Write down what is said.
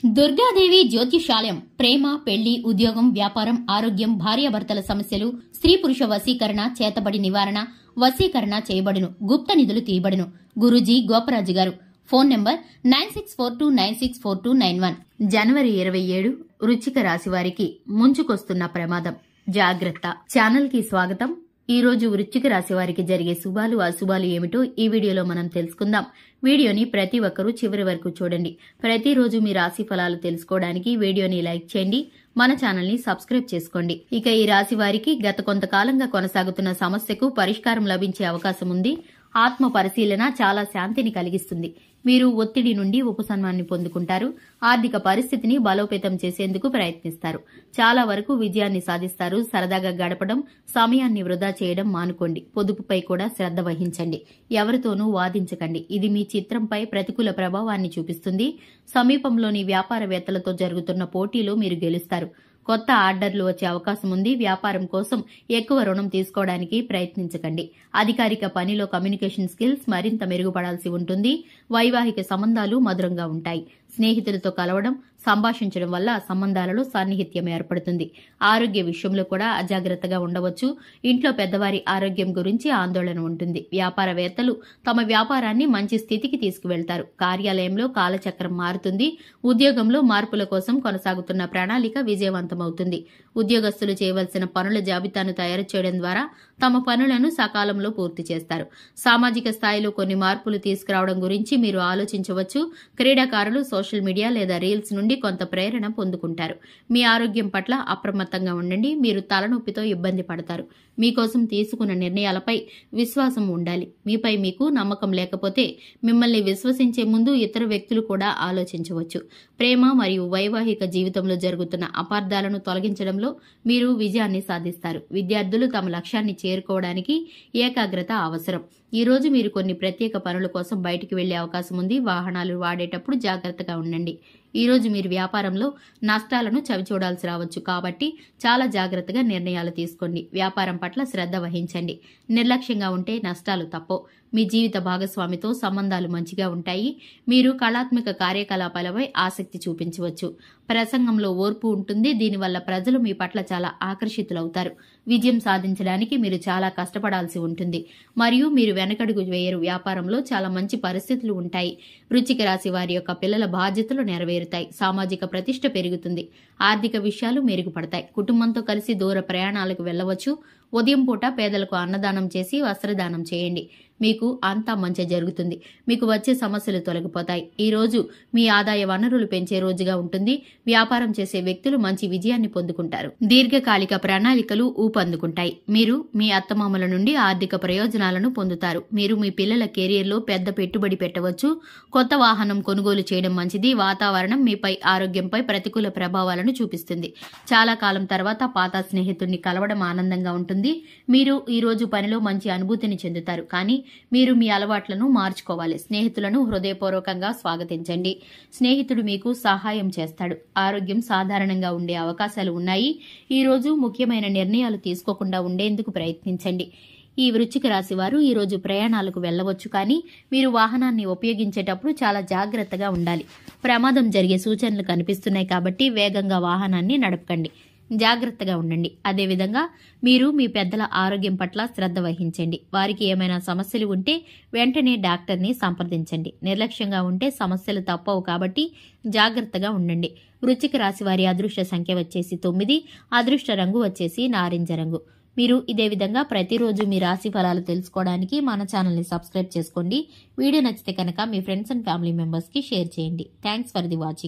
దుర్గాదేవి జ్యోతిషాలయం ప్రేమ, పెళ్లి, ఉద్యోగం, వ్యాపారం, ఆరోగ్యం, భార్యాభర్తల సమస్యలు, స్త్రీ పురుష వశీకరణ, చేతబడి నివారణ, వశీకరణ చేయబడును, గుప్త నిధులు తీయబడును. గురూజీ గోపరాజు గారు. Phone number 9642964291. జనవరి 27 వృశ్చిక రాశి వారికి ముంచుకొస్తున్న ప్రమాదం, జాగ్రత్త. ఛానల్ కి స్వాగతం. ఈ రోజు వృశ్చిక రాశి వారికి జరిగే శుభాలు, అశుభాలు ఏమిటో ఈ వీడియోలో మనం తెలుసుకుందాం. వీడియోని ప్రతి ఒక్కరూ చివరి వరకు చూడండి. ప్రతిరోజు మీ రాశి ఫలాలు తెలుసుకోవడానికి వీడియోని లైక్ చేయండి, మన ఛానల్ ని సబ్స్క్రైబ్ చేసుకోండి. ఇక ఈ రాశి వారికి గత కొంతకాలంగా కొనసాగుతున్న సమస్యకు పరిష్కారం లభించే అవకాశం ఉంది. ఆత్మ పరిశీలన చాలా శాంతిని కలిగిస్తుంది. మీరు ఒత్తిడి నుండి ఉపశమనాన్ని పొందుకుంటారు. ఆర్థిక పరిస్థితిని బలోపేతం చేసేందుకు ప్రయత్నిస్తారు. చాలా వరకు విజయాన్ని సాధిస్తారు. సరదాగా గడపడం, సమయాన్ని వృధా చేయడం మానుకోండి. పొదుపుపై కూడా శ్రద్ధ వహించండి. ఎవరితోనూ వాదించకండి. ఇది మీ చిత్రంపై ప్రతికూల ప్రభావాన్ని చూపిస్తుంది. సమీపంలోని వ్యాపారవేత్తలతో జరుగుతున్న పోటీలో మీరు గెలుస్తారు. కొత్త ఆర్డర్లు వచ్చే అవకాశం ఉంది. వ్యాపారం కోసం ఎక్కువ రుణం తీసుకోవడానికి ప్రయత్నించకండి. అధికారిక పనిలో కమ్యూనికేషన్ స్కిల్స్ మరింత మెరుగుపడాల్సి ఉంటుంది. వైవాహిక సంబంధాలు మధురంగా ఉంటాయి. స్నేహితులతో కలవడం, సంభాషించడం వల్ల సంబంధాలలో సాన్నిహిత్యం ఏర్పడుతుంది. ఆరోగ్య విషయంలో కూడా అజాగ్రత్తగా ఉండవచ్చు. ఇంట్లో పెద్దవారి ఆరోగ్యం గురించి ఆందోళన ఉంటుంది. వ్యాపారవేత్తలు తమ వ్యాపారాన్ని మంచి స్థితికి తీసుకువెళ్తారు. కార్యాలయంలో కాలచక్రం మారుతుంది. ఉద్యోగంలో మార్పుల కోసం కొనసాగుతున్న ప్రణాళిక విజయవంతమవుతుంది. ఉద్యోగస్తులు చేయవలసిన పనుల జాబితాను తయారు చేయడం ద్వారా తమ పనులను సకాలంలో పూర్తి చేస్తారు. సామాజిక స్థాయిలో కొన్ని మార్పులు తీసుకురావడం గురించి మీరు ఆలోచించవచ్చు. క్రీడాకారులు సోషల్ మీడియా లేదా రీల్స్ నుండి కొంత ప్రేరణ పొందుకుంటారు. మీ ఆరోగ్యం పట్ల అప్రమత్తంగా ఉండండి. మీరు తలనొప్పితో ఇబ్బంది పడతారు. మీకోసం తీసుకున్న నిర్ణయాలపై విశ్వాసం ఉండాలి. మీపై మీకు నమ్మకం లేకపోతే మిమ్మల్ని విశ్వసించే ముందు ఇతర వ్యక్తులు కూడా ఆలోచించవచ్చు. ప్రేమ మరియు వైవాహిక జీవితంలో జరుగుతున్న అపార్థాలను తొలగించడంలో మీరు విజయాన్ని సాధిస్తారు. విద్యార్థులు తమ లక్ష్యాన్ని చేరుకోవడానికి ఏకాగ్రత అవసరం. ఈ రోజు మీరు కొన్ని ప్రత్యేక పనుల కోసం బయటికి వెళ్లే అవకాశం ఉంది. వాహనాలు వాడేటప్పుడు జాగ్రత్తగా ఉండండి. ఈ రోజు మీరు వ్యాపారంలో నష్టాలను చవిచూడాల్సి రావచ్చు. కాబట్టి చాలా జాగ్రత్తగా నిర్ణయాలు తీసుకోండి. వ్యాపారం పట్ల శ్రద్ధ వహించండి. నిర్లక్ష్యంగా ఉంటే నష్టాలు తప్పవు. మీ జీవిత భాగస్వామితో సంబంధాలు మంచిగా ఉంటాయి. మీరు కళాత్మక కార్యకలాపాలపై ఆసక్తి చూపించవచ్చు. ప్రసంగంలో ఓర్పు ఉంటుంది. దీనివల్ల ప్రజలు మీ పట్ల చాలా ఆకర్షితులవుతారు. విజయం సాధించడానికి మీరు చాలా కష్టపడాల్సి ఉంటుంది మరియు మీరు వెనకడుగు వేయరు. వ్యాపారంలో చాలా మంచి పరిస్థితులు ఉంటాయి. వృశ్చిక రాశి వారి యొక్క పిల్లల బాధ్యతలు నెరవేరుతాయి. సామాజిక ప్రతిష్ట పెరుగుతుంది. ఆర్థిక విషయాలు మెరుగుపడతాయి. కుటుంబంతో కలిసి దూర ప్రయాణాలకు వెళ్లవచ్చు. ఉదయం పూట పేదలకు అన్నదానం చేసి వస్త్రదానం చేయండి. మీకు అంతా మంచి జరుగుతుంది. మీకు వచ్చే సమస్యలు తొలగిపోతాయి. ఈ రోజు మీ ఆదాయ వనరులు పెంచే రోజుగా ఉంటుంది. వ్యాపారం చేసే వ్యక్తులు మంచి విజయాన్ని పొందుకుంటారు. దీర్ఘకాలిక ప్రణాళికలు ఊపందుకుంటాయి. మీరు మీ అత్తమామల నుండి ఆర్థిక ప్రయోజనాలను పొందుతారు. మీరు మీ పిల్లల కెరీర్లో పెద్ద పెట్టుబడి పెట్టవచ్చు. కొత్త వాహనం కొనుగోలు చేయడం మంచిది. వాతావరణం మీపై ఆరోగ్యంపై ప్రతికూల ప్రభావాలను చూపిస్తుంది. చాలా కాలం తర్వాత పాత స్నేహితుడిని కలవడం ఆనందంగా ఉంటుంది. మీరు ఈ రోజు పనిలో మంచి అనుభూతిని చెందుతారు. కానీ మీరు మీ అలవాట్లను మార్చుకోవాలి. స్నేహితులను హృదయపూర్వకంగా స్వాగతించండి. స్నేహితుడు మీకు సహాయం చేస్తాడు. ఆరోగ్యం సాధారణంగా ఉండే అవకాశాలు ఉన్నాయి. ఈ రోజు ముఖ్యమైన నిర్ణయాలు తీసుకోకుండా ఉండేందుకు ప్రయత్నించండి. ఈ వృశ్చిక రాశి వారు ఈ రోజు ప్రయాణాలకు వెళ్లవచ్చు. కానీ మీరు వాహనాన్ని ఉపయోగించేటప్పుడు చాలా జాగ్రత్తగా ఉండాలి. ప్రమాదం జరిగే సూచనలు కనిపిస్తున్నాయి కాబట్టి వేగంగా వాహనాన్ని నడపకండి. జాగ్రత్తగా ఉండండి. అదేవిధంగా మీరు మీ పెద్దల ఆరోగ్యం పట్ల శ్రద్ధ వహించండి. వారికి ఏమైనా సమస్యలు ఉంటే వెంటనే డాక్టర్ని సంప్రదించండి. నిర్లక్ష్యంగా ఉంటే సమస్యలు తప్పవు కాబట్టి జాగ్రత్తగా ఉండండి. వృశ్చిక రాశి వారి అదృష్ట సంఖ్య వచ్చేసి 9. అదృష్ట రంగు వచ్చేసి నారింజ రంగు. మీరు ఇదే విధంగా ప్రతిరోజు మీ రాశి ఫలాలు తెలుసుకోవడానికి మన ఛానల్ని సబ్స్క్రైబ్ చేసుకోండి. వీడియో నచ్చితే కనుక మీ ఫ్రెండ్స్ అండ్ ఫ్యామిలీ మెంబర్స్కి షేర్ చేయండి. Thanks for the watching.